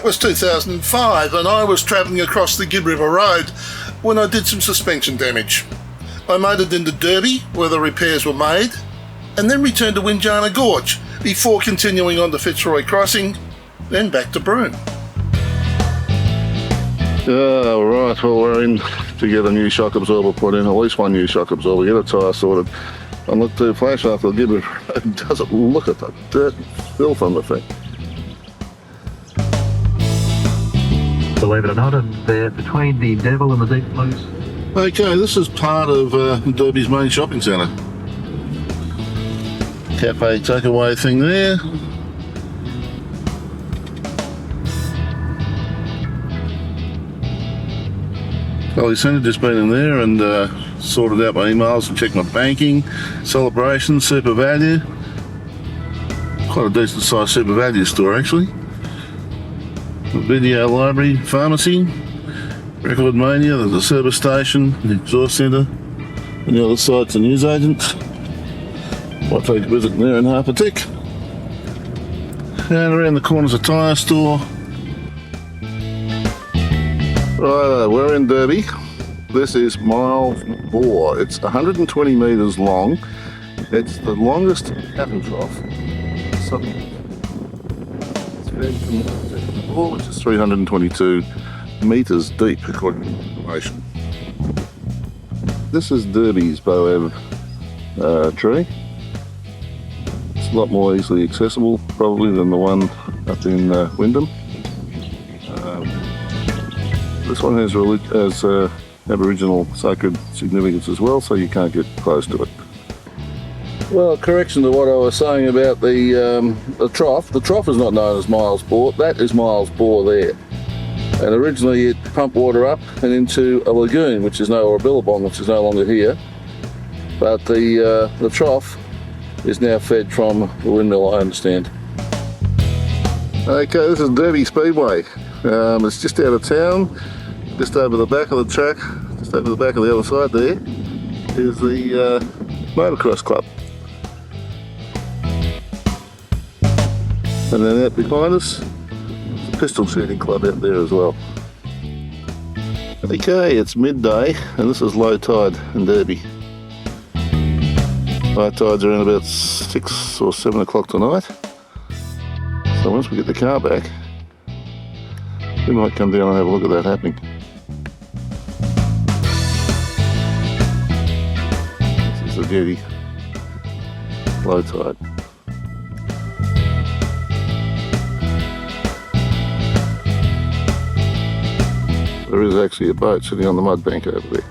It was 2005 and I was travelling across the Gibb River Road when I did some suspension damage. I made it into Derby where the repairs were made and then returned to Windjana Gorge before continuing on to Fitzroy Crossing, then back to Broome. Right, well we're in to get a new shock absorber put in, at least one new shock absorber, get a tyre sorted. And look, the flash after the Gibb River Road doesn't look at the dirt and filth on the thing. Believe it or not, and they're between the Devil and the Deep Blues. Okay, this is part of Derby's main shopping centre. Cafe takeaway thing there. Well, Centre just been in there and sorted out my emails and checked my banking, Celebration, Super Value. Quite a decent sized Super Value store actually. Video library, pharmacy, Record Mania, there's a service station, the exhaust centre, and the other side's a newsagent. Might take a visit there in half a tick. And around the corner's a tyre store. Right, we're in Derby. This is mile 4. It's 120 metres long. It's the longest cattle trough. Which is 322 metres deep according to information. This is Derby's Boab tree. It's a lot more easily accessible probably than the one up in Wyndham. This one has Aboriginal sacred significance as well, so you can't get close to it. Well, correction to what I was saying about the trough. The trough is not known as Miles Bore. That is Miles Bore there. And originally it pumped water up and into a lagoon, which is now, or a billabong, which is no longer here. But the trough is now fed from the windmill, I understand. Okay, this is Derby Speedway. It's just out of town, just over the back of the track, just over the back of the other side there, is the Motocross Club. And then out behind us, there's a pistol shooting club out there as well. Okay, it's midday and this is low tide in Derby. High tide's around about 6 or 7 o'clock tonight. So once we get the car back, we might come down and have a look at that happening. This is the jetty, low tide. There is actually a boat sitting on the mud bank over there.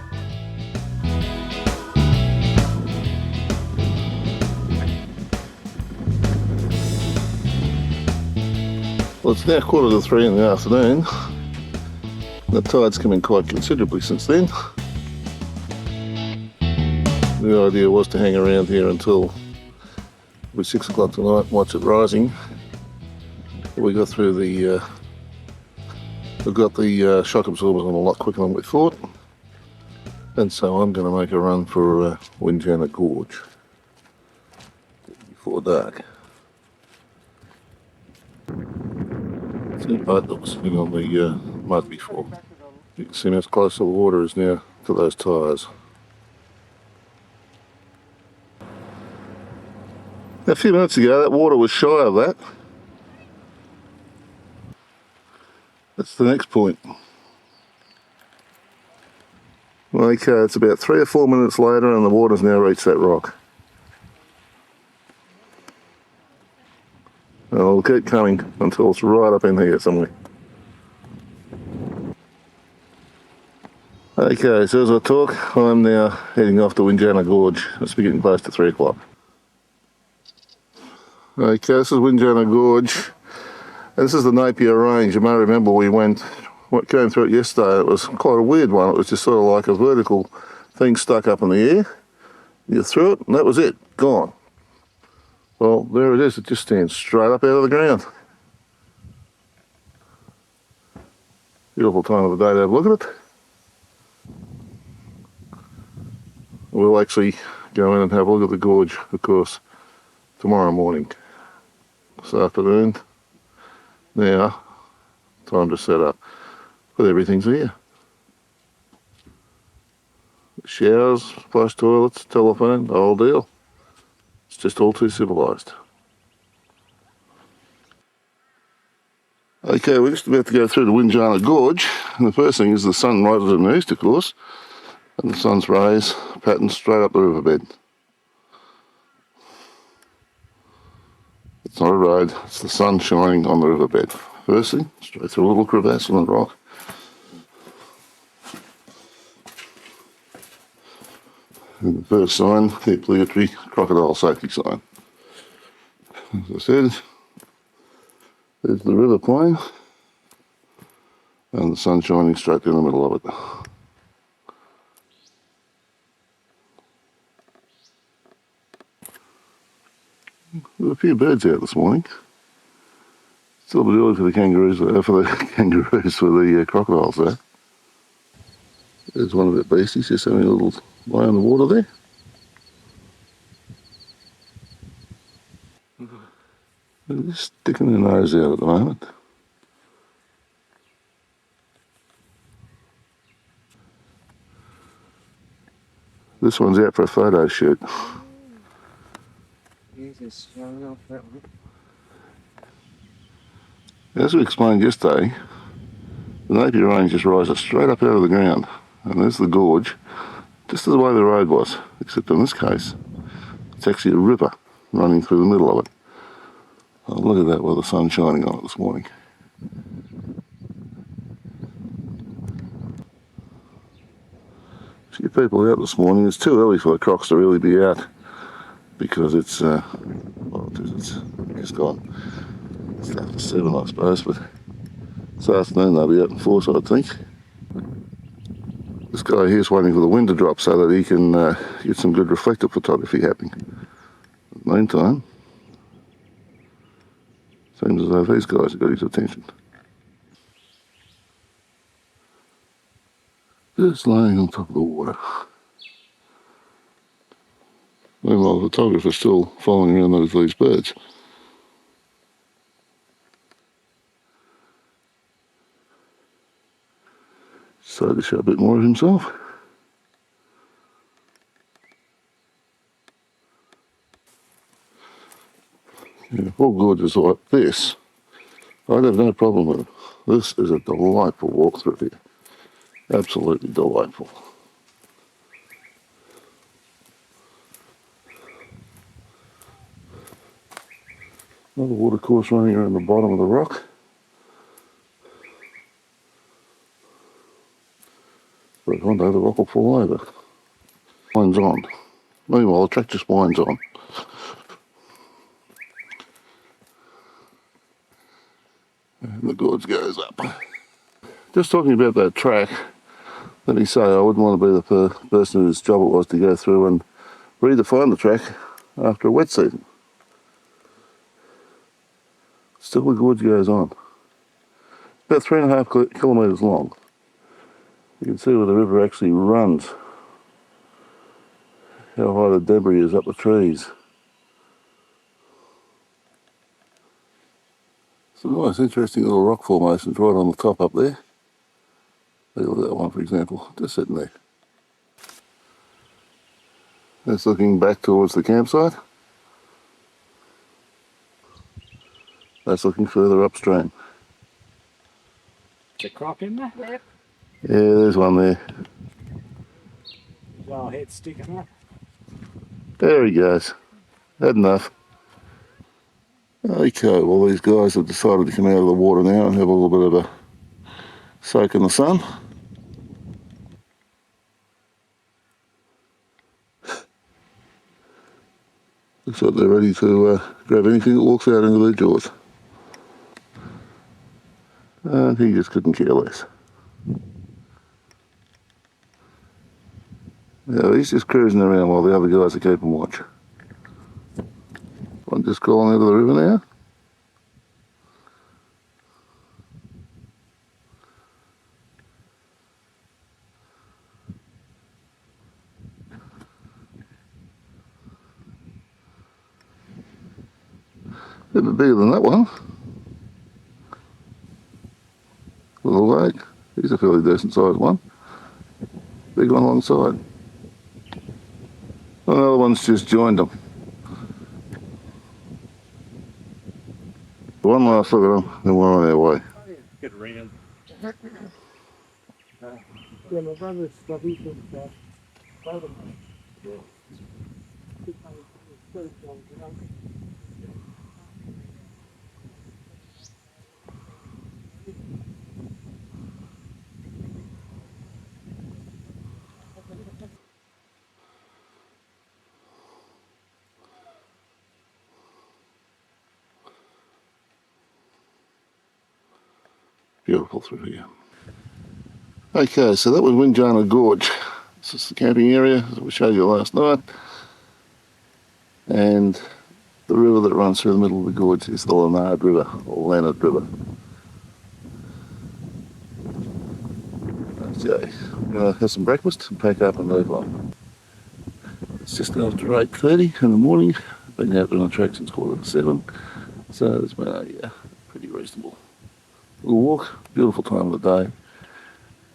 Well, it's now 2:45 in the afternoon. The tide's come in quite considerably since then. The idea was to hang around here until 6 o'clock tonight and watch it rising. We got through the we've got the shock absorbers on a lot quicker than we thought, and so I'm going to make a run for Windjana Gorge before dark. See a boat that was sitting on the mud before. You can see how close the water is now to those tyres. A few minutes ago that water was shy of that. That's the next point. Okay, it's about 3 or 4 minutes later and the water's now reached that rock. And it'll keep coming until it's right up in here somewhere. Okay, so as I talk, I'm now heading off to Windjana Gorge. It's getting close to 3 o'clock. Okay, this is Windjana Gorge. And this is the Napier Range. You may remember we came through it yesterday. It was quite a weird one. It was just sort of like a vertical thing stuck up in the air. You threw it and that was it, gone. Well, there it is. It just stands straight up out of the ground. Beautiful time of the day to have a look at it. We'll actually go in and have a look at the gorge, of course, tomorrow morning. This afternoon. Now, time to set up. But everything's here. Showers, flush toilets, telephone, the whole deal. It's just all too civilised. Okay, we're just about to go through the Windjana Gorge, and the first thing is the sun right to the east, of course, and the sun's rays pattern straight up the riverbed. It's not a road, it's the sun shining on the riverbed. First thing, straight through a little crevasse on the rock. And the first sign, the obligatory crocodile safety sign. As I said, there's the river plain, and the sun shining straight down the middle of it. There were a few birds out this morning. Still a bit early for the kangaroos, for the crocodiles though. There's one of the beasties just having a little lie on the water there. They're just sticking their nose out at the moment. This one's out for a photo shoot. As we explained yesterday, the Napier Range just rises straight up out of the ground, and there's the gorge, just as the way the road was, except in this case, it's actually a river running through the middle of it. Oh, look at that with the sun shining on it this morning. A few people out this morning. It's too early for the crocs to really be out because it's just gone. It's after 7, I suppose, but this afternoon they'll be out in force, I think. This guy here's waiting for the wind to drop so that he can get some good reflective photography happening. In the meantime, seems as though these guys have got his attention. Just laying on top of the water. Meanwhile, the photographer's still following around these birds. So to show a bit more of himself. Yeah, all gorges like this, I'd have no problem with it. This is a delightful walk through here. Absolutely delightful. Another watercourse running around the bottom of the rock. But one day the rock will fall over. Winds on. Meanwhile, the track just winds on. And the gorge goes up. Just talking about that track, let me say I wouldn't want to be the person whose job it was to go through and redefine the track after a wet season. Still the gorge goes on. About 3.5 kilometres long. You can see where the river actually runs. How high the debris is up the trees. Some nice interesting little rock formations right on the top up there. Look at that one, for example, just sitting there. That's looking back towards the campsite. That's looking further upstream. Is a croc in there? Yep. Yeah, there's one there. His old head sticking up. There he goes. Had enough. Okay, well these guys have decided to come out of the water now and have a little bit of a soak in the sun. Looks like they're ready to grab anything that walks out into their jaws. And he just couldn't care less. Yeah, he's just cruising around while the other guys are keeping watch. One just crawling out of the river now. A bit bigger than that one. Little lake. He's a fairly decent sized one. Big one alongside. Another one's just joined them. One last look at them, and we're on our way. Get around. Yeah, my brother's stuff, he's from brother. Beautiful through here. Okay, so that was Windjana Gorge. This is the camping area that we showed you last night. And the river that runs through the middle of the gorge is the Leonard River, or Leonard River. Okay, I'm going to have some breakfast and pack up and move on. It's just after 8:30 in the morning. I've been out on a track since 6:45, so it's been a pretty reasonable little walk. Beautiful time of the day,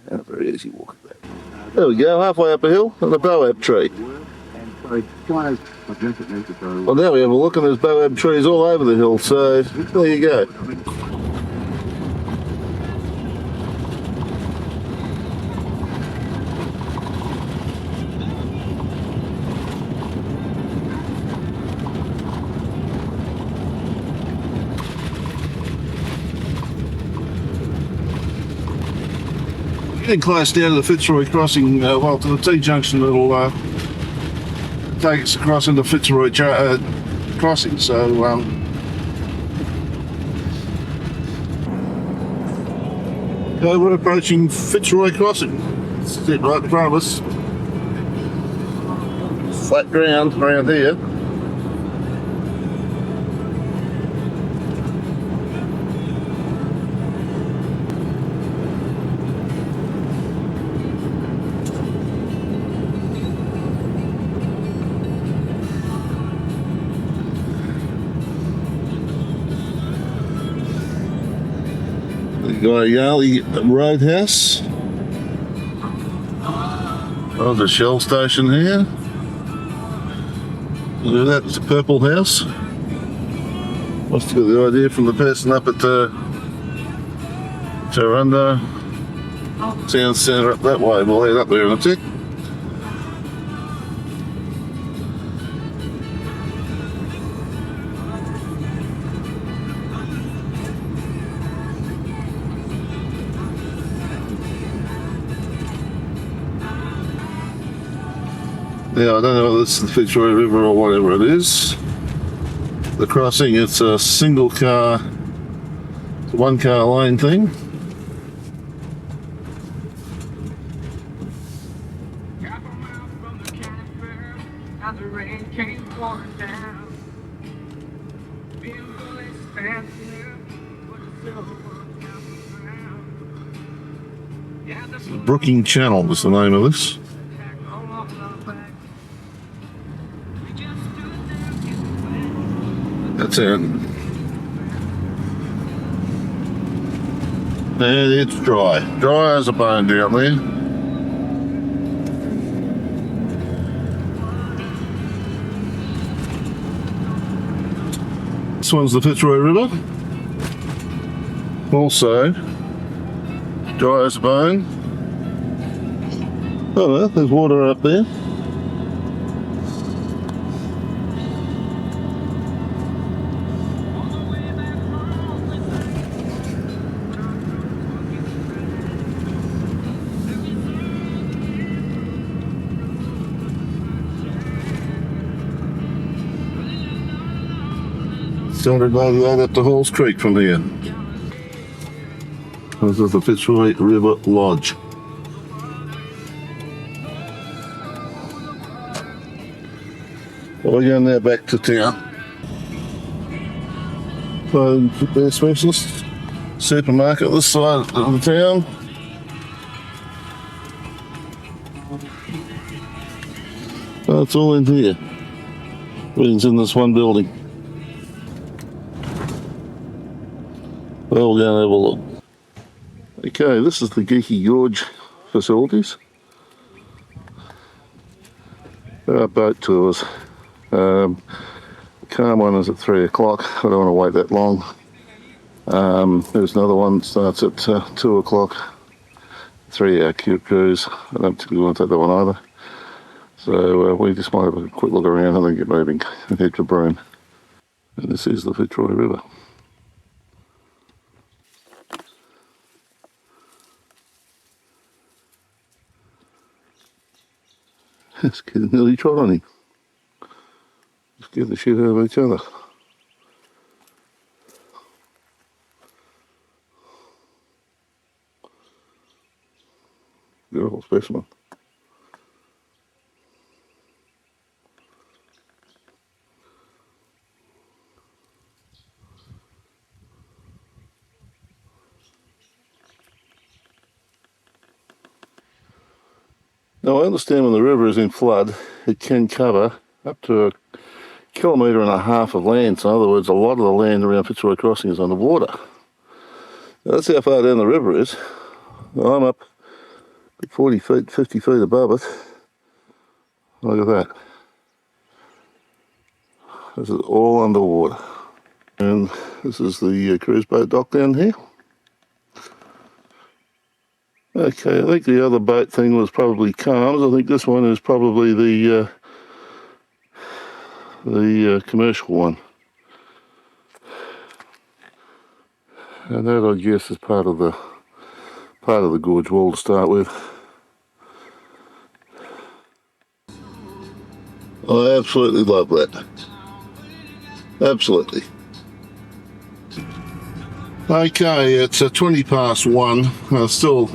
and a very easy walk at that. There we go, halfway up a hill and a boab tree. Well, now we have a look, and there's boab trees all over the hill, so there you go. Getting close now to the Fitzroy Crossing, well, to the T-junction that'll take us across into Fitzroy Crossing, so okay, we're approaching Fitzroy Crossing. This is it right in front of us. Flat ground around here. Got a Yali Roadhouse. Oh, the Shell station here. Look at that, it's a purple house. Must have got the idea from the person up at Tarunda Town Centre up that way. We'll head up there in a tick. Yeah, I don't know whether it's the Fitzroy River or whatever it is. The crossing, it's a single car, one car lane thing. Brooking Channel is the name of this. That's it. And it's dry. Dry as a bone down there. This one's the Fitzroy River. Also, dry as a bone. Oh well, there's water up there. Started right up to Halls Creek from here. This is the Fitzroy River Lodge. Well, we're going now back to town. So, their specialist supermarket this side of the town. Oh, it's all in here. Everything's in this one building. Well, we're going to have a look. Okay, this is the Geiki Gorge facilities. There are boat tours. The calm one is at 3 o'clock. I don't want to wait that long. There's another one that starts at 2 o'clock. 3-hour cruise. I don't particularly want to take that one either. So we just might have a quick look around and then get moving and head for Broome. And this is the Fitzroy River. This kid nearly trod on him. Scared the shit out of each other. Beautiful specimen. Now I understand when the river is in flood, it can cover up to 1.5 kilometres of land. So in other words, a lot of the land around Fitzroy Crossing is underwater. Now that's how far down the river is. I'm up 40 feet, 50 feet above it. Look at that. This is all underwater. And this is the cruise boat dock down here. Okay, I think the other boat thing was probably calms. I think this one is probably the commercial one. And that, I guess, is part of the gorge wall to start with. I absolutely love that. Absolutely. Okay, it's 20 past 1. Still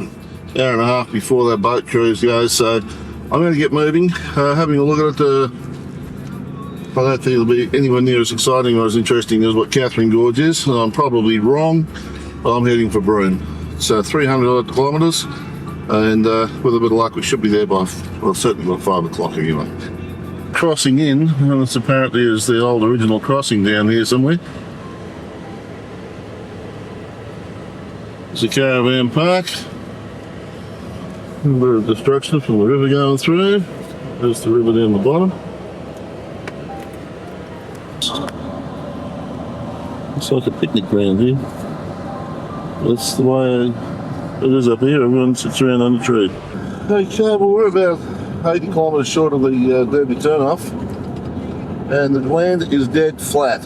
an hour and a half before that boat cruise goes, so I'm going to get moving. Having a look at it, I don't think it'll be anywhere near as exciting or as interesting as what Catherine Gorge is. I'm probably wrong, but I'm heading for Broome. It's 300 kilometres, and with a bit of luck we should be there by, well, certainly by 5 o'clock anyway. Crossing in, and this apparently is the old original crossing down here somewhere. There's a caravan park. A bit of destruction from the river going through. There's the river down the bottom. Looks like a picnic ground here. That's the way it is up here. Everyone sits around under a tree. Okay, well, we're about 80 kilometres short of the Derby turnoff, and the land is dead flat.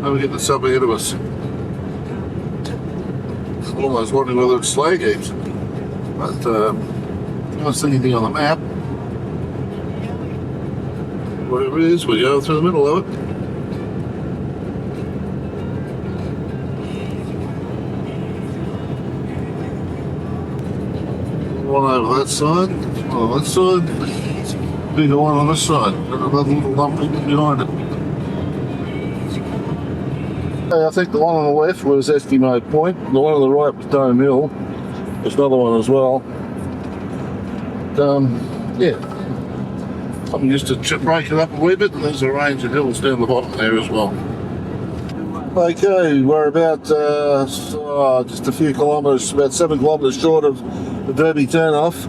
Now we get the sub ahead of us. Almost wondering whether it's slag heaps, but I don't see anything on the map. Whatever it is, we go through the middle of it. One over that side, one on that side, bigger one on this side, and another little lump behind it. I think the one on the left was Eskimo Point, the one on the right was Dome Hill. There's another one as well. Yeah, something just to break it up a wee bit, and there's a range of hills down the bottom there as well. Okay, we're about just a few kilometres, about 7 kilometres short of the Derby turnoff,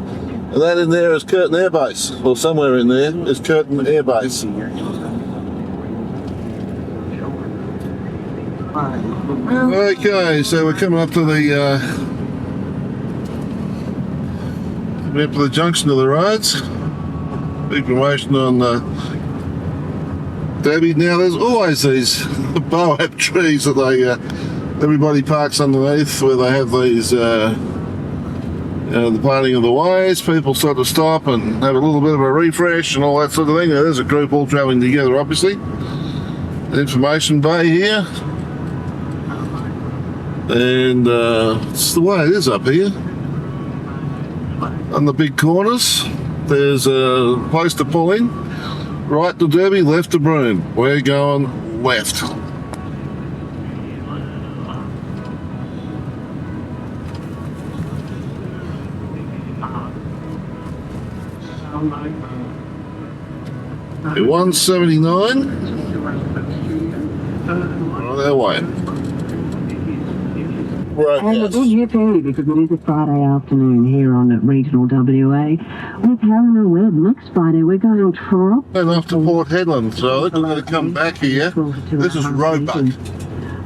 and that in there is Curtin Air Base, or somewhere in there is Curtin Air Base. Okay, so we're coming up to the junction of the roads. Big promotion on Derby. Now there's always these boab trees that everybody parks underneath, where they have these the parting of the ways. People sort of stop and have a little bit of a refresh and all that sort of thing. Now, there's a group all travelling together, obviously. The information bay here. And it's the way it is up here. On the big corners, there's a place to pull in. Right to Derby, left to Broome. We're going left. Okay, 179. On our way. And a good year too, because it is a Friday afternoon here on Regional WA. With Helena Webb, next Friday we're going to And off to Port Hedland, so I'm going to come back here. This is Roebuck.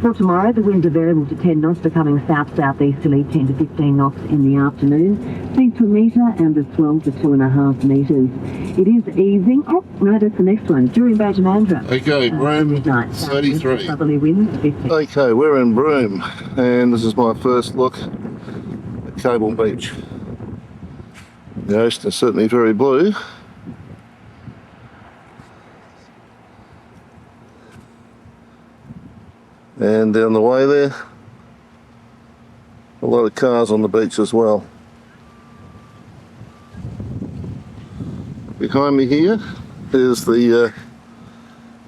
For tomorrow, the winds are variable to 10 knots, becoming south-southeasterly 10 to 15 knots in the afternoon. Speed to a metre and a swell to 2.5 metres. It is easing. Oh, no, that's the next one. During Mandurah. Okay, Broome, Midnight, 33. southerly winds 15. Okay, we're in Broome, and this is my first look at Cable Beach. The ocean is certainly very blue. And down the way there, a lot of cars on the beach as well. Behind me here is the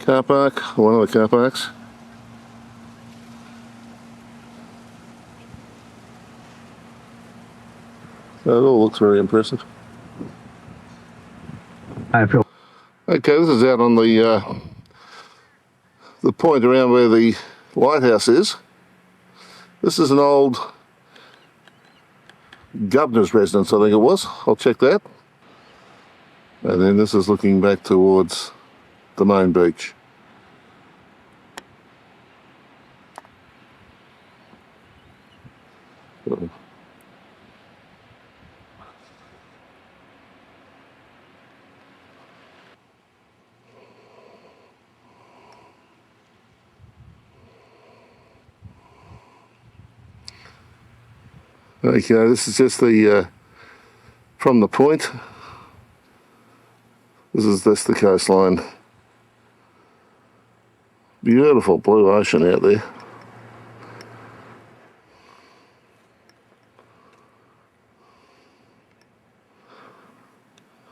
car park, one of the car parks. So it all looks very impressive. I feel Okay, this is out on the point around where the lighthouse is. This is an old governor's residence, I think it was. I'll check that. And then this is looking back towards the main beach. Okay, this is just the from the point. This is the coastline. Beautiful blue ocean out there.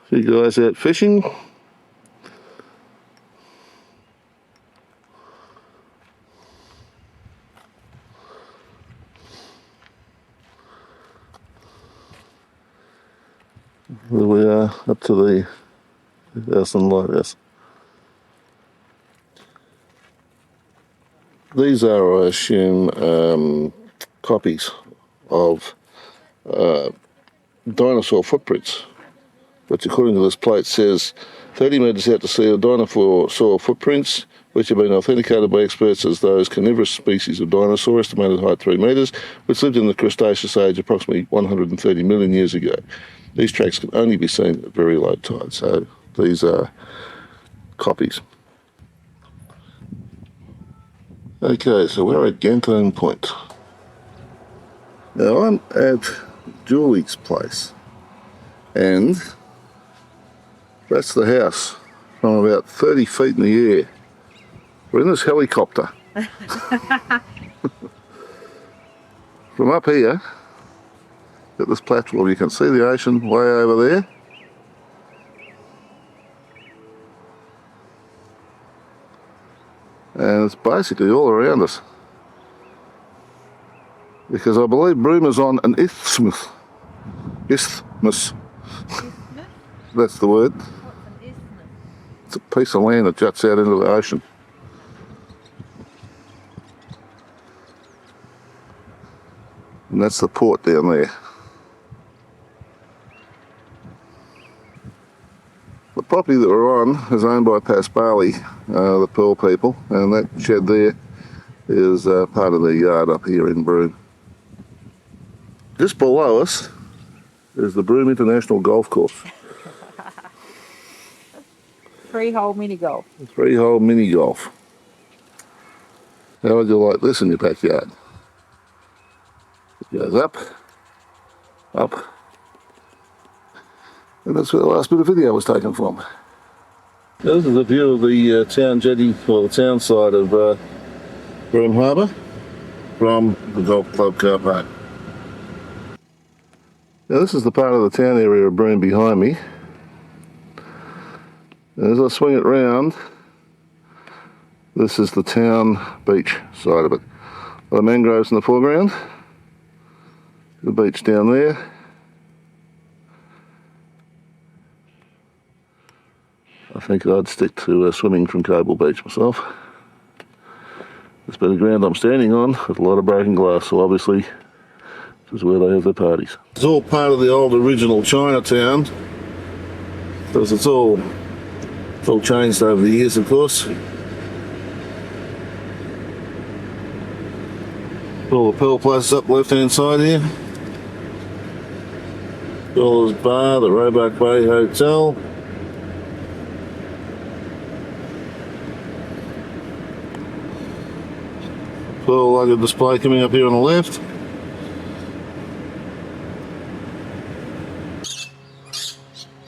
A few guys out fishing. There we are, up to the house and lighthouse. These are, I assume, copies of dinosaur footprints, which according to this plate says 30 metres out to sea are dinosaur footprints, which have been authenticated by experts as those carnivorous species of dinosaur, estimated height 3 metres, which lived in the Cretaceous age approximately 130 million years ago. These tracks can only be seen at very low tide, so these are copies. Okay, so we're at Gantone Point. Now I'm at Julie's place, and that's the house from about 30 feet in the air. We're in this helicopter. From up here, at this platform, you can see the ocean way over there. And it's basically all around us. Because I believe Broome is on an isthmus. Isthmus. That's the word. What's an isthmus? It's a piece of land that juts out into the ocean. And that's the port down there. The property that we're on is owned by Pasbali, the Pearl people, and that shed there is part of their yard up here in Broome. Just below us is the Broome International Golf Course. 3-hole mini golf. 3-hole mini golf. How would you like this in your backyard? It goes up, up, and that's where the last bit of video was taken from. Now, this is a view of the town jetty, or the town side of Broome Harbour from the golf club car park. Now this is the part of the town area of Broome behind me. And as I swing it round, this is the town beach side of it. The mangroves in the foreground, the beach down there. I think I'd stick to swimming from Cable Beach myself. This bit of ground I'm standing on with a lot of broken glass, so obviously which is where they have their parties. It's all part of the old original Chinatown, because it's all changed over the years, of course. All the Pearl places up left hand side here. Dollars Bar, the Roebuck Bay Hotel. Pearl luggage display coming up here on the left.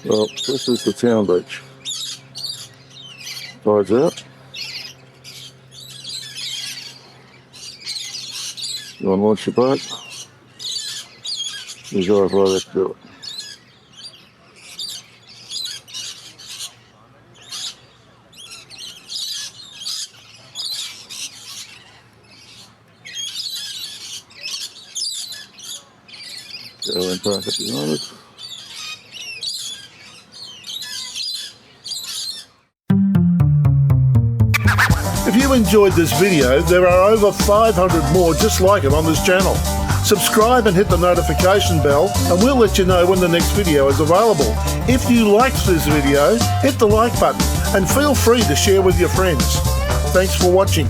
Well, this is the town beach. Tides out. You want to launch your boat? You drive right up to it. Go and park up behind it. If you enjoyed this video, there are over 500 more just like it on this channel. Subscribe and hit the notification bell and we'll let you know when the next video is available. If you liked this video, hit the like button and feel free to share with your friends. Thanks for watching.